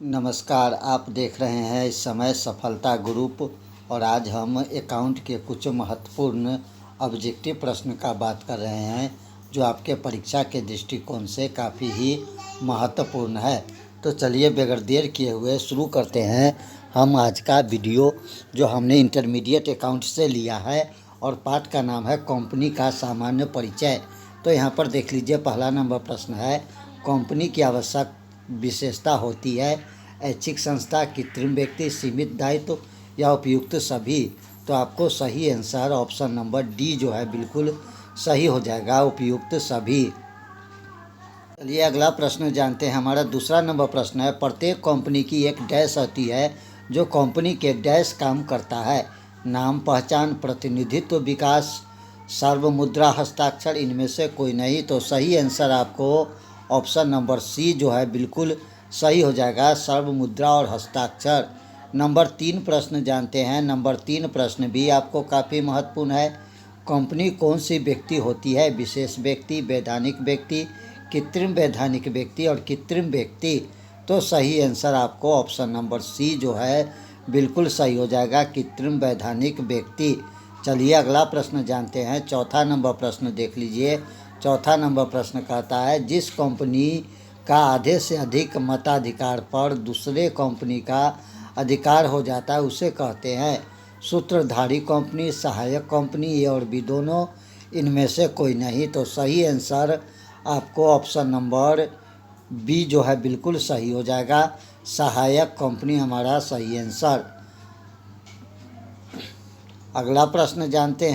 नमस्कार, आप देख रहे हैं इस समय सफलता ग्रुप। और आज हम अकाउंट के कुछ महत्वपूर्ण ऑब्जेक्टिव प्रश्न का बात कर रहे हैं जो आपके परीक्षा के दृष्टिकोण से काफ़ी ही महत्वपूर्ण है। तो चलिए बगैर देर किए हुए शुरू करते हैं हम आज का वीडियो जो हमने इंटरमीडिएट अकाउंट से लिया है और पाठ का नाम है कंपनी का सामान्य परिचय। तो यहाँ पर देख लीजिए, पहला नंबर प्रश्न है, कंपनी की आवश्यक विशेषता होती है? ऐच्छिक संस्था, कृत्रिम व्यक्ति, सीमित दायित्व या उपयुक्त सभी? तो आपको सही आंसर ऑप्शन नंबर डी जो है बिल्कुल सही हो जाएगा, उपयुक्त सभी। चलिए अगला प्रश्न जानते हैं। हमारा दूसरा नंबर प्रश्न है, प्रत्येक कंपनी की एक डैश होती है जो कंपनी के डैश काम करता है। नाम, पहचान, प्रतिनिधित्व, विकास, सर्वमुद्रा, हस्ताक्षर, इनमें से कोई नहीं। तो सही आंसर आपको ऑप्शन नंबर सी जो है बिल्कुल सही हो जाएगा, सर्वमुद्रा और हस्ताक्षर। नंबर 3 प्रश्न जानते हैं। नंबर 3 प्रश्न भी आपको काफ़ी महत्वपूर्ण है। कंपनी कौन सी व्यक्ति होती है? विशेष व्यक्ति, वैधानिक व्यक्ति, कृत्रिम वैधानिक व्यक्ति और कृत्रिम व्यक्ति। तो सही आंसर आपको ऑप्शन नंबर सी जो है बिल्कुल सही हो जाएगा, कृत्रिम वैधानिक व्यक्ति। चलिए अगला प्रश्न जानते हैं। चौथा नंबर प्रश्न देख लीजिए। चौथा नंबर प्रश्न कहता है, जिस कंपनी का आधे से अधिक मताधिकार पर दूसरे कंपनी का अधिकार हो जाता है उसे कहते हैं सूत्रधारी कंपनी, सहायक कंपनी, ये और भी दोनों, इनमें से कोई नहीं। तो सही आंसर आपको ऑप्शन नंबर बी जो है बिल्कुल सही हो जाएगा, सहायक कंपनी हमारा सही आंसर। अगला प्रश्न जानते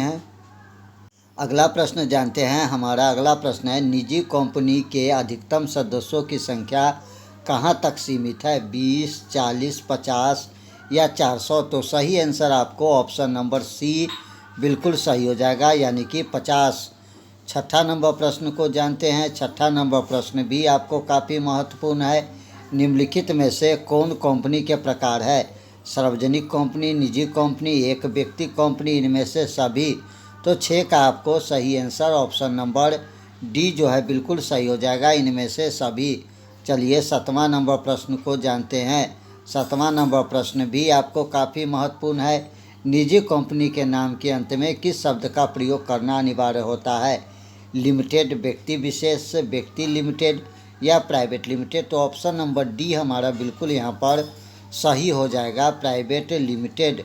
हैं। हमारा अगला प्रश्न है, निजी कंपनी के अधिकतम सदस्यों की संख्या कहाँ तक सीमित है? 20, 40, 50 या 400? तो सही आंसर आपको ऑप्शन नंबर सी बिल्कुल सही हो जाएगा, यानी कि 50। छठा नंबर प्रश्न को जानते हैं। छठा नंबर प्रश्न भी आपको काफ़ी महत्वपूर्ण है। निम्नलिखित में से कौन कंपनी के प्रकार है? सार्वजनिक कंपनी, निजी कंपनी, एक व्यक्ति कंपनी, इनमें से सभी? तो 6 का आपको सही आंसर ऑप्शन नंबर डी जो है बिल्कुल सही हो जाएगा, इनमें से सभी। चलिए 7वां नंबर प्रश्न को जानते हैं। 7वां नंबर प्रश्न भी आपको काफ़ी महत्वपूर्ण है। निजी कंपनी के नाम के अंत में किस शब्द का प्रयोग करना अनिवार्य होता है? लिमिटेड, व्यक्ति विशेष, व्यक्ति लिमिटेड या प्राइवेट लिमिटेड? तो ऑप्शन नंबर डी हमारा बिल्कुल यहाँ पर सही हो जाएगा, प्राइवेट लिमिटेड।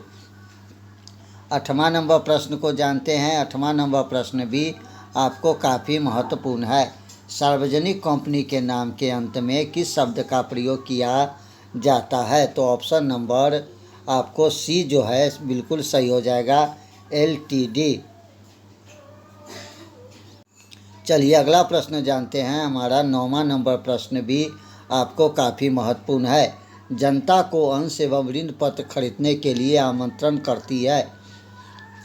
8वां नंबर प्रश्न को जानते हैं। 8वां नंबर प्रश्न भी आपको काफ़ी महत्वपूर्ण है। सार्वजनिक कंपनी के नाम के अंत में किस शब्द का प्रयोग किया जाता है? तो ऑप्शन नंबर आपको सी जो है बिल्कुल सही हो जाएगा, एलटीडी। चलिए अगला प्रश्न जानते हैं। हमारा 9वां नंबर प्रश्न भी आपको काफ़ी महत्वपूर्ण है। जनता को अंश एवं ऋण पत्र खरीदने के लिए आमंत्रण करती है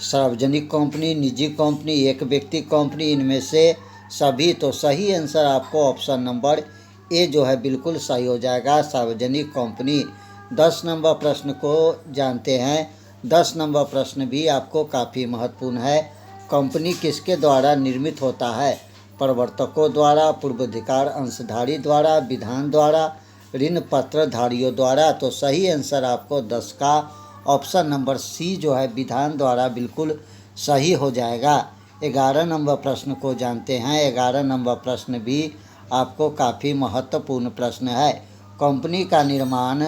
सार्वजनिक कंपनी, निजी कंपनी, एक व्यक्ति कंपनी, इनमें से सभी? तो सही आंसर आपको ऑप्शन नंबर ए जो है बिल्कुल सही हो जाएगा, सार्वजनिक कंपनी। 10 नंबर प्रश्न को जानते हैं। 10 नंबर प्रश्न भी आपको काफ़ी महत्वपूर्ण है। कंपनी किसके द्वारा निर्मित होता है? प्रवर्तकों द्वारा, पूर्वाधिकार अंशधारी द्वारा, विधान द्वारा, ऋण पत्रधारियों द्वारा? तो सही आंसर आपको 10 का ऑप्शन नंबर सी जो है विधान द्वारा बिल्कुल सही हो जाएगा। 11 नंबर प्रश्न को जानते हैं। 11 नंबर प्रश्न भी आपको काफ़ी महत्वपूर्ण प्रश्न है। कंपनी का निर्माण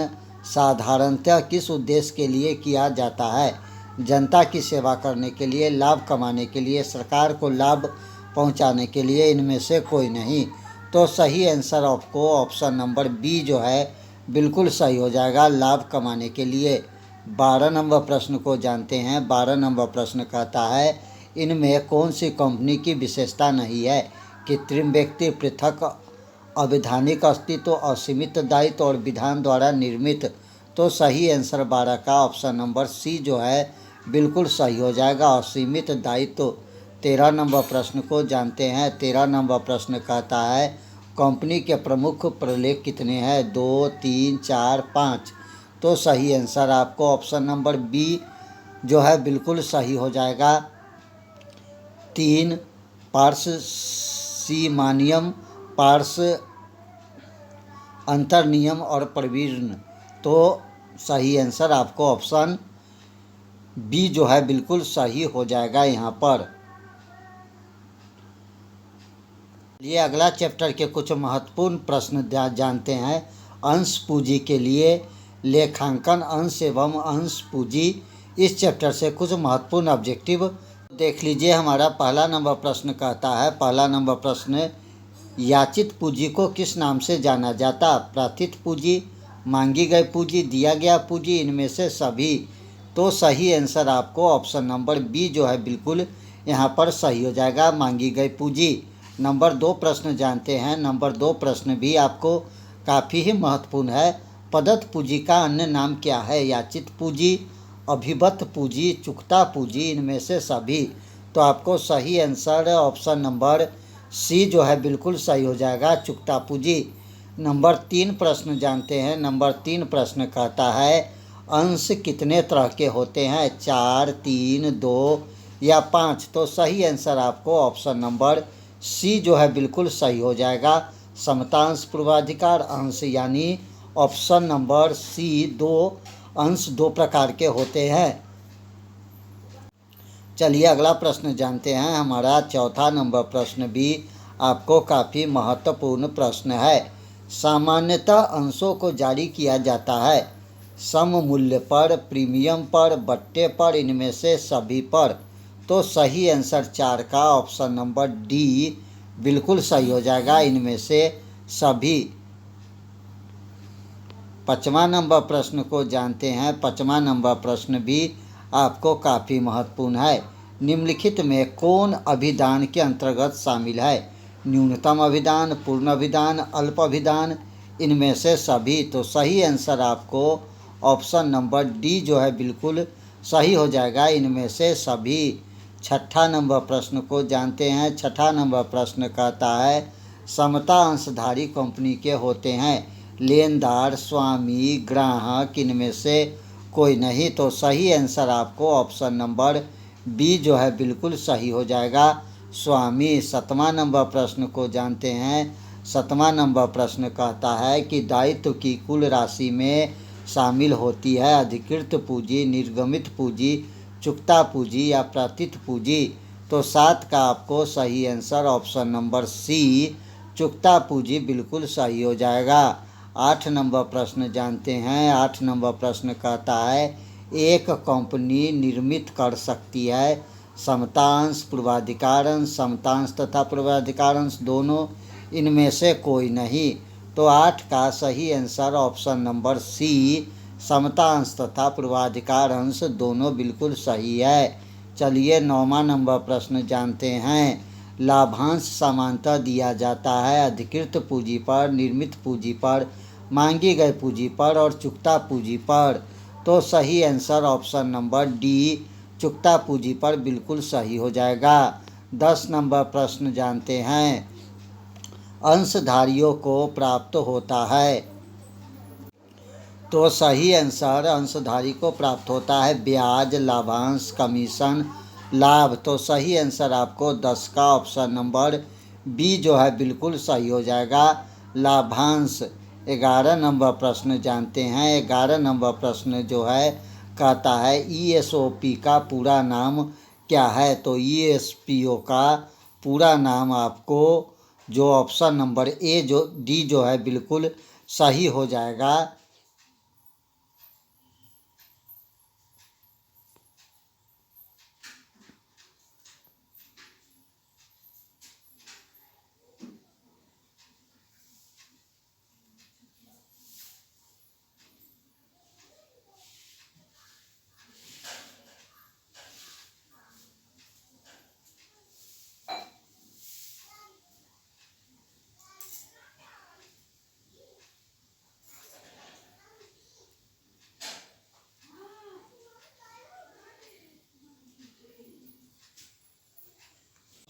साधारणतः किस उद्देश्य के लिए किया जाता है? जनता की सेवा करने के लिए, लाभ कमाने के लिए, सरकार को लाभ पहुंचाने के लिए, इनमें से कोई नहीं। तो सही आंसर आपको ऑप्शन नंबर बी जो है बिल्कुल सही हो जाएगा, लाभ कमाने के लिए। 12 नंबर प्रश्न को जानते हैं। 12 नंबर प्रश्न कहता है, इनमें कौन सी कंपनी की विशेषता नहीं है? कृत्रिम व्यक्ति, पृथक अवैधानिक अस्तित्व, असीमित दायित्व और विधान द्वारा निर्मित? तो सही आंसर 12 का ऑप्शन नंबर सी जो है बिल्कुल सही हो जाएगा, असीमित दायित्व। 13 नंबर प्रश्न को जानते हैं। 13 नंबर प्रश्न कहता है, कंपनी के प्रमुख प्रलेख कितने हैं? 2, 3, 4, 5? तो सही आंसर आपको ऑप्शन नंबर बी जो है बिल्कुल सही हो जाएगा, 3। पार्स सीमानियम, पार्स अंतर्नियम और प्रवीण। तो सही आंसर आपको ऑप्शन बी जो है बिल्कुल सही हो जाएगा यहाँ पर। ये अगला चैप्टर के कुछ महत्वपूर्ण प्रश्न जानते हैं। अंश पूंजी के लिए लेखांकन अंश एवं अंश पूंजी, इस चैप्टर से कुछ महत्वपूर्ण ऑब्जेक्टिव देख लीजिए। हमारा पहला नंबर प्रश्न कहता है, पहला नंबर प्रश्न, याचित पूंजी को किस नाम से जाना जाता? प्रार्थित पूंजी, मांगी गई पूंजी, दिया गया पूंजी, इनमें से सभी। तो सही आंसर आपको ऑप्शन नंबर बी जो है बिल्कुल यहाँ पर सही हो जाएगा, मांगी गई पूंजी। नंबर 2 प्रश्न जानते हैं। नंबर 2 प्रश्न भी आपको काफ़ी ही महत्वपूर्ण है। पदत्त पूंजी का अन्य नाम क्या है? याचित पूंजी, अभिबत पूंजी, चुकता पूंजी, इनमें से सभी। तो आपको सही आंसर ऑप्शन नंबर सी जो है बिल्कुल सही हो जाएगा, चुकता पूंजी। नंबर 3 प्रश्न जानते हैं। नंबर 3 प्रश्न कहता है, अंश कितने तरह के होते हैं? 4, 3, 2 या 5। तो सही आंसर आपको ऑप्शन नंबर सी जो है बिल्कुल सही हो जाएगा, समतांश पूर्वाधिकार अंश, यानी ऑप्शन नंबर सी, 2 अंश 2 प्रकार के होते हैं। चलिए अगला प्रश्न जानते हैं। हमारा चौथा नंबर प्रश्न भी आपको काफ़ी महत्वपूर्ण प्रश्न है। सामान्यतः अंशों को जारी किया जाता है सम मूल्य पर, प्रीमियम पर, बट्टे पर, इनमें से सभी पर। तो सही आंसर 4 का ऑप्शन नंबर डी बिल्कुल सही हो जाएगा, इनमें से सभी। 5वां नंबर प्रश्न को जानते हैं। 5वां नंबर प्रश्न भी आपको काफ़ी महत्वपूर्ण है। निम्नलिखित में कौन अभिधान के अंतर्गत शामिल है? न्यूनतम अभिधान, पूर्ण अभिधान, अल्प अभिधान, इनमें से सभी। तो सही आंसर आपको ऑप्शन नंबर डी जो है बिल्कुल सही हो जाएगा, इनमें से सभी। 6ठा नंबर प्रश्न को जानते हैं। 6ठा नंबर प्रश्न कहता है, समता अंशधारी कंपनी के होते हैं लेनदार, स्वामी, ग्राहक, इनमें से कोई नहीं। तो सही आंसर आपको ऑप्शन नंबर बी जो है बिल्कुल सही हो जाएगा, स्वामी। 7वां नंबर प्रश्न को जानते हैं। 7वां नंबर प्रश्न कहता है कि दायित्व की कुल राशि में शामिल होती है अधिकृत पूंजी, निर्गमित पूंजी, चुकता पूंजी या प्रार्थित पूंजी। तो 7 का आपको सही आंसर ऑप्शन नंबर सी, चुकता पूंजी बिल्कुल सही हो जाएगा। 8 नंबर प्रश्न जानते हैं। 8 नंबर प्रश्न कहता है, एक कंपनी निर्मित कर सकती है समतांश, पूर्वाधिकारंश, समतांश तथा पूर्वाधिकारंश दोनों, इनमें से कोई नहीं। तो 8 का सही आंसर ऑप्शन नंबर सी, समतांश तथा पूर्वाधिकारंश दोनों बिल्कुल सही है। चलिए 9वां नंबर प्रश्न जानते हैं। लाभांश सामान्यतः दिया जाता है अधिकृत पूंजी पर, निर्मित पूंजी पर, मांगी गई पूंजी पर और चुकता पूंजी पर। तो सही आंसर ऑप्शन नंबर डी, चुकता पूंजी पर बिल्कुल सही हो जाएगा। 10 नंबर प्रश्न जानते हैं। अंशधारियों को प्राप्त होता है। तो सही आंसर अंशधारी को प्राप्त होता है ब्याज, लाभांश, कमीशन, लाभ। तो सही आंसर आपको 10 का ऑप्शन नंबर बी जो है बिल्कुल सही हो जाएगा, लाभांश। 11 नंबर प्रश्न जानते हैं। 11 नंबर प्रश्न जो है कहता है, ESOP का पूरा नाम क्या है? तो ESPO का पूरा नाम आपको जो ऑप्शन नंबर ए जो डी जो है बिल्कुल सही हो जाएगा।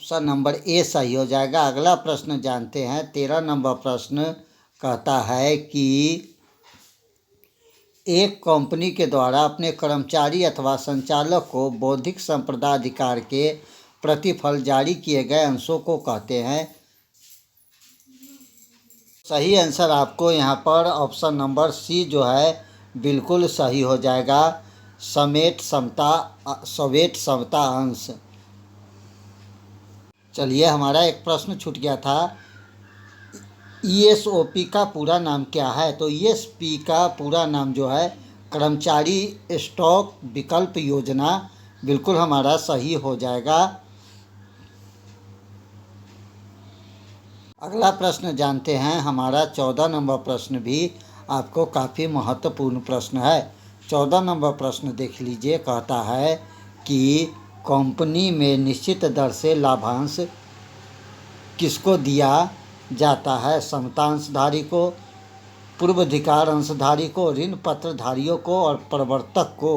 ऑप्शन नंबर ए सही हो जाएगा। अगला प्रश्न जानते हैं। 13 नंबर प्रश्न कहता है कि एक कंपनी के द्वारा अपने कर्मचारी अथवा संचालक को बौद्धिक संपदा अधिकार के प्रतिफल जारी किए गए अंशों को कहते हैं। सही आंसर आपको यहाँ पर ऑप्शन नंबर सी जो है बिल्कुल सही हो जाएगा। सवेट समता अंश। चलिए, हमारा एक प्रश्न छूट गया था। ईएसओपी का पूरा नाम क्या है? तो ईएसपी का पूरा नाम जो है कर्मचारी स्टॉक विकल्प योजना, बिल्कुल हमारा सही हो जाएगा। अगला प्रश्न जानते हैं। हमारा 14 नंबर प्रश्न भी आपको काफ़ी महत्वपूर्ण प्रश्न है। 14 नंबर प्रश्न देख लीजिए। कहता है कि कंपनी में निश्चित दर से लाभांश किसको दिया जाता है? समतांशधारी को, पूर्वाधिकार अंशधारी को, ऋण पत्रधारियों को और प्रवर्तक को।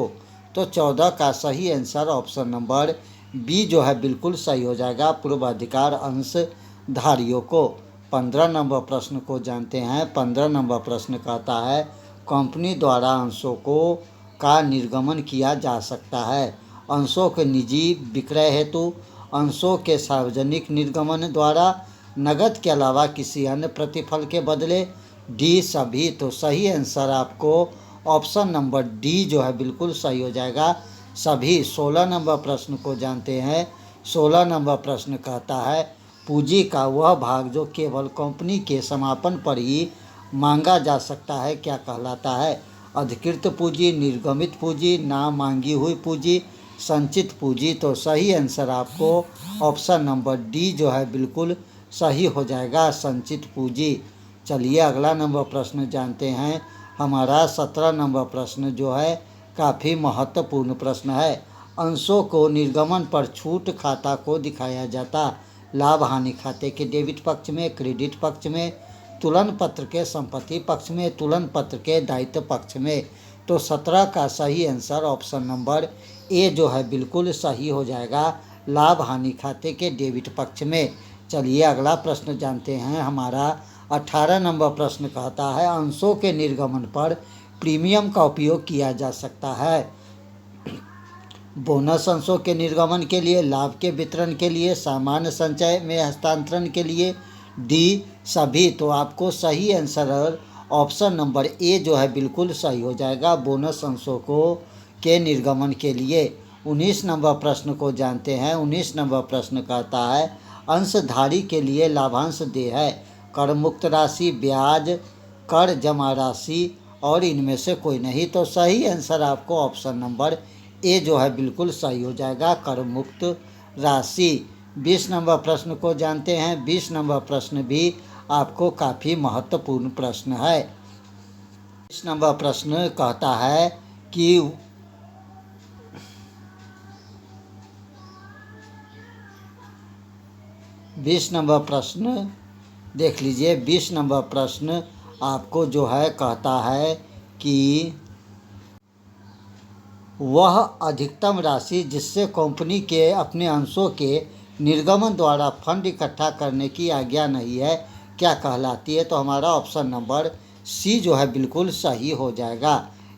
तो 14 का सही आंसर ऑप्शन नंबर बी जो है बिल्कुल सही हो जाएगा, पूर्वाधिकार अंशधारियों को। 15 नंबर प्रश्न को जानते हैं। 15 नंबर प्रश्न कहता है कंपनी द्वारा अंशों का निर्गमन किया जा सकता है। अंशों के निजी विक्रय हेतु, अंशों के सार्वजनिक निर्गमन द्वारा, नकद के अलावा किसी अन्य प्रतिफल के बदले, डी सभी। तो सही आंसर आपको ऑप्शन नंबर डी जो है बिल्कुल सही हो जाएगा, सभी। 16 नंबर प्रश्न को जानते हैं। 16 नंबर प्रश्न कहता है पूंजी का वह भाग जो केवल कंपनी के समापन पर ही मांगा जा सकता है क्या कहलाता है? अधिकृत पूंजी, निर्गमित पूंजी, ना मांगी हुई पूंजी, संचित पूंजी। तो सही आंसर आपको ऑप्शन नंबर डी जो है बिल्कुल सही हो जाएगा, संचित पूंजी। चलिए, अगला नंबर प्रश्न जानते हैं। हमारा 17 नंबर प्रश्न जो है काफ़ी महत्वपूर्ण प्रश्न है। अंशों को निर्गमन पर छूट खाता को दिखाया जाता, लाभ हानि खाते के डेबिट पक्ष में, क्रेडिट पक्ष में, तुलन पत्र के संपत्ति पक्ष में, तुलन पत्र के दायित्व पक्ष में। तो 17 का सही आंसर ऑप्शन नंबर ए जो है बिल्कुल सही हो जाएगा, लाभ हानि खाते के डेबिट पक्ष में। चलिए, अगला प्रश्न जानते हैं। हमारा 18 नंबर प्रश्न कहता है अंशों के निर्गमन पर प्रीमियम का उपयोग किया जा सकता है। बोनस अंशों के निर्गमन के लिए, लाभ के वितरण के लिए, सामान्य संचय में हस्तांतरण के लिए, डी सभी। तो आपको सही आंसर ऑप्शन नंबर ए जो है बिल्कुल सही हो जाएगा, बोनस अंशों के निर्गमन के लिए। 19 नंबर प्रश्न को जानते हैं। 19 नंबर प्रश्न कहता है अंशधारी के लिए लाभांश देय है कर मुक्त राशि, ब्याज, कर जमा राशि और इनमें से कोई नहीं। तो सही आंसर आपको ऑप्शन नंबर ए जो है बिल्कुल सही हो जाएगा, कर मुक्त राशि। 20 नंबर प्रश्न को जानते हैं। 20 नंबर प्रश्न भी आपको काफ़ी महत्वपूर्ण प्रश्न है। 20 नंबर प्रश्न कहता है कि 20 नंबर प्रश्न देख लीजिए। 20 नंबर प्रश्न आपको जो है कहता है कि वह अधिकतम राशि जिससे कंपनी के अपने अंशों के निर्गमन द्वारा फंड इकट्ठा करने की आज्ञा नहीं है क्या कहलाती है? तो हमारा ऑप्शन नंबर सी जो है बिल्कुल सही हो जाएगा।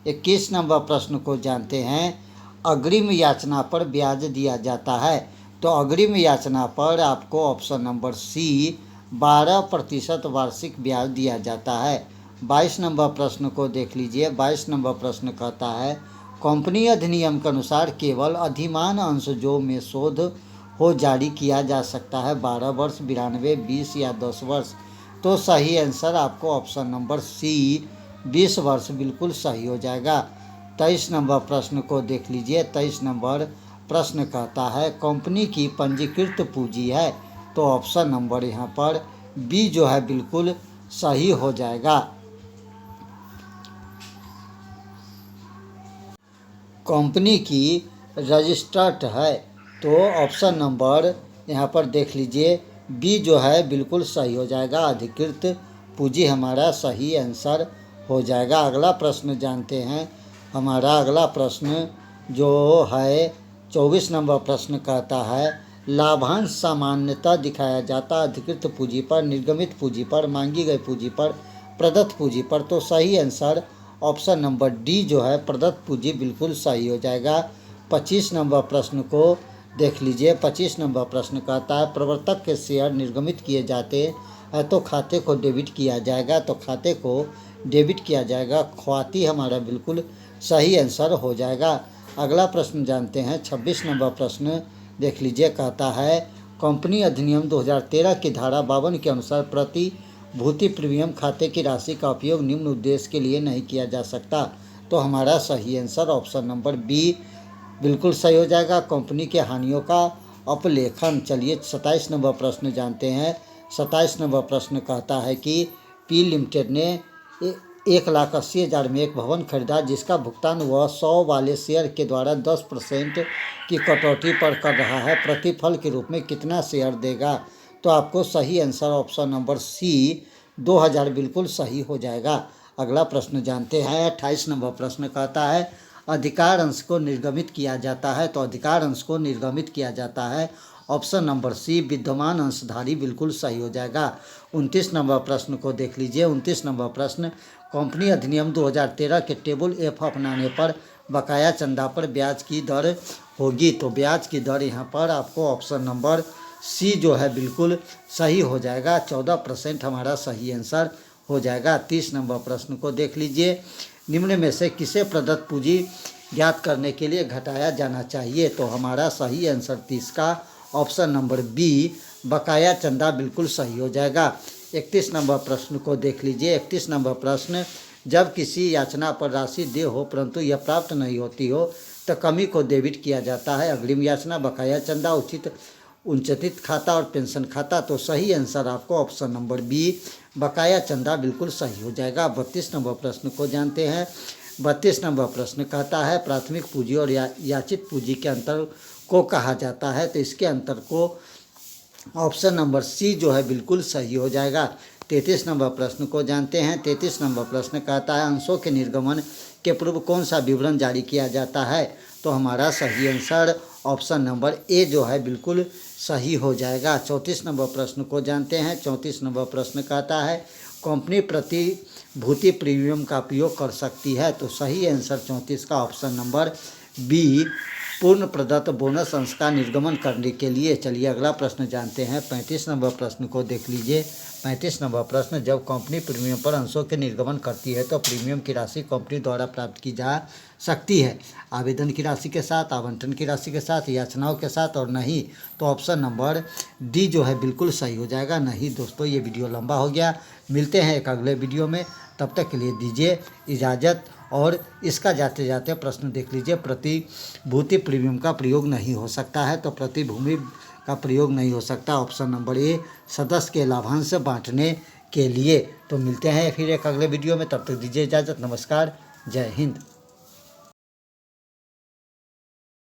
21 नंबर प्रश्न को जानते हैं। अग्रिम याचना पर ब्याज दिया जाता है। तो अग्रिम याचना पर आपको ऑप्शन नंबर सी 12% वार्षिक ब्याज दिया जाता है। 22 नंबर प्रश्न को देख लीजिए। 22 नंबर प्रश्न कहता है कंपनी अधिनियम के अनुसार केवल अधिमान अंश जो में शोध हो जारी किया जा सकता है 12 वर्ष, 92, 20 या 10 वर्ष। तो सही आंसर आपको ऑप्शन नंबर सी 20 वर्ष बिल्कुल सही हो जाएगा। 23 नंबर प्रश्न को देख लीजिए। 23 नंबर प्रश्न कहता है कंपनी की पंजीकृत पूंजी है। तो ऑप्शन नंबर यहाँ पर बी जो है बिल्कुल सही हो जाएगा। कंपनी की रजिस्टर्ड है। तो ऑप्शन नंबर यहाँ पर देख लीजिए बी जो है बिल्कुल सही हो जाएगा, अधिकृत पूंजी हमारा सही आंसर हो जाएगा। अगला प्रश्न जानते हैं। हमारा अगला प्रश्न जो है 24 नंबर प्रश्न कहता है लाभांश सामान्यतः दिखाया जाता अधिकृत पूंजी पर, निर्गमित पूंजी पर, मांगी गई पूंजी पर, प्रदत्त पूंजी पर। तो सही आंसर ऑप्शन नंबर डी जो है प्रदत्त पूंजी बिल्कुल सही हो जाएगा। 25 नंबर प्रश्न को देख लीजिए। 25 नंबर प्रश्न कहता है प्रवर्तक के शेयर निर्गमित किए जाते है तो खाते को डेबिट किया जाएगा, तो खाते को डेबिट किया जाएगा। ख्वाती हमारा बिल्कुल सही आंसर हो जाएगा। अगला प्रश्न जानते हैं, 26 नंबर प्रश्न देख लीजिए। कहता है कंपनी अधिनियम 2013 की धारा 52 के अनुसार प्रतिभूति प्रीमियम खाते की राशि का उपयोग निम्न उद्देश्य के लिए नहीं किया जा सकता। तो हमारा सही आंसर ऑप्शन नंबर बी बिल्कुल सही हो जाएगा, कंपनी के हानियों का अपलेखन। चलिए 27 नंबर प्रश्न जानते हैं। 27 नंबर प्रश्न कहता है कि पी लिमिटेड ने 1,80,000 में एक भवन खरीदा जिसका भुगतान वह 100 वाले शेयर के द्वारा 10% की कटौती पर कर रहा है। प्रतिफल के रूप में कितना शेयर देगा? तो आपको सही आंसर ऑप्शन नंबर सी 2,000 बिल्कुल सही हो जाएगा। अगला प्रश्न जानते हैं। 28 नंबर प्रश्न कहता है अधिकार अंश को निर्गमित किया जाता है। तो अधिकार अंश को निर्गमित किया जाता है ऑप्शन नंबर सी विद्यमान अंशधारी बिल्कुल सही हो जाएगा। 29 नंबर प्रश्न को देख लीजिए। 29 नंबर प्रश्न कंपनी अधिनियम 2013 के टेबल एफ अपनाने पर बकाया चंदा पर ब्याज की दर होगी। तो ब्याज की दर यहाँ पर आपको ऑप्शन नंबर सी जो है बिल्कुल सही हो जाएगा। 14% हमारा सही आंसर हो जाएगा। 30 नंबर प्रश्न को देख लीजिए। निम्न में से किसे प्रदत्त पूंजी ज्ञात करने के लिए घटाया जाना चाहिए? तो हमारा सही आंसर 30 का ऑप्शन नंबर बी बकाया चंदा बिल्कुल सही हो जाएगा। 31 नंबर प्रश्न को देख लीजिए। 31 नंबर प्रश्न जब किसी याचना पर राशि दे हो परंतु यह प्राप्त नहीं होती हो तो कमी को डेबिट किया जाता है। अग्रिम याचना, बकाया चंदा, उचित खाता और पेंशन खाता। तो सही आंसर आपको ऑप्शन नंबर बी बकाया चंदा बिल्कुल सही हो जाएगा। 32 नंबर प्रश्न को जानते हैं। 32 नंबर प्रश्न कहता है प्राथमिक पूंजी और याचित पूंजी के अंतर को कहा जाता है। तो इसके अंतर को ऑप्शन नंबर सी जो है बिल्कुल सही हो जाएगा। 33 नंबर प्रश्न को जानते हैं। 33 नंबर प्रश्न कहता है अंशों के निर्गमन के पूर्व कौन सा विवरण जारी किया जाता है? तो हमारा सही आंसर ऑप्शन नंबर ए जो है बिल्कुल सही हो जाएगा। 34 नंबर प्रश्न को जानते हैं। 34 नंबर प्रश्न कहता है कंपनी प्रतिभूति प्रीमियम का उपयोग कर सकती है। तो सही आंसर 34 का ऑप्शन नंबर बी पूर्ण प्रदत्त बोनस अंश का निर्गमन करने के लिए। चलिए अगला प्रश्न जानते हैं। 35 नंबर प्रश्न को देख लीजिए। 35 नंबर प्रश्न जब कंपनी प्रीमियम पर अंशों के निर्गमन करती है तो प्रीमियम की राशि कंपनी द्वारा प्राप्त की जा सकती है आवेदन की राशि के साथ, आवंटन की राशि के साथ, याचनाओं के साथ और नहीं। तो ऑप्शन नंबर डी जो है बिल्कुल सही हो जाएगा। नहीं दोस्तों, ये वीडियो लंबा हो गया। मिलते हैं एक अगले वीडियो में, तब तक के लिए दीजिए इजाज़त। और इसका जाते जाते प्रश्न देख लीजिए। प्रतिभूति प्रीमियम का प्रयोग नहीं हो सकता है। तो प्रतिभूमि का प्रयोग नहीं हो सकता ऑप्शन नंबर ए सदस्य के लाभांश बांटने के लिए। तो मिलते हैं फिर एक अगले वीडियो में, तब तक दीजिए इजाज़त। नमस्कार, जय हिंद।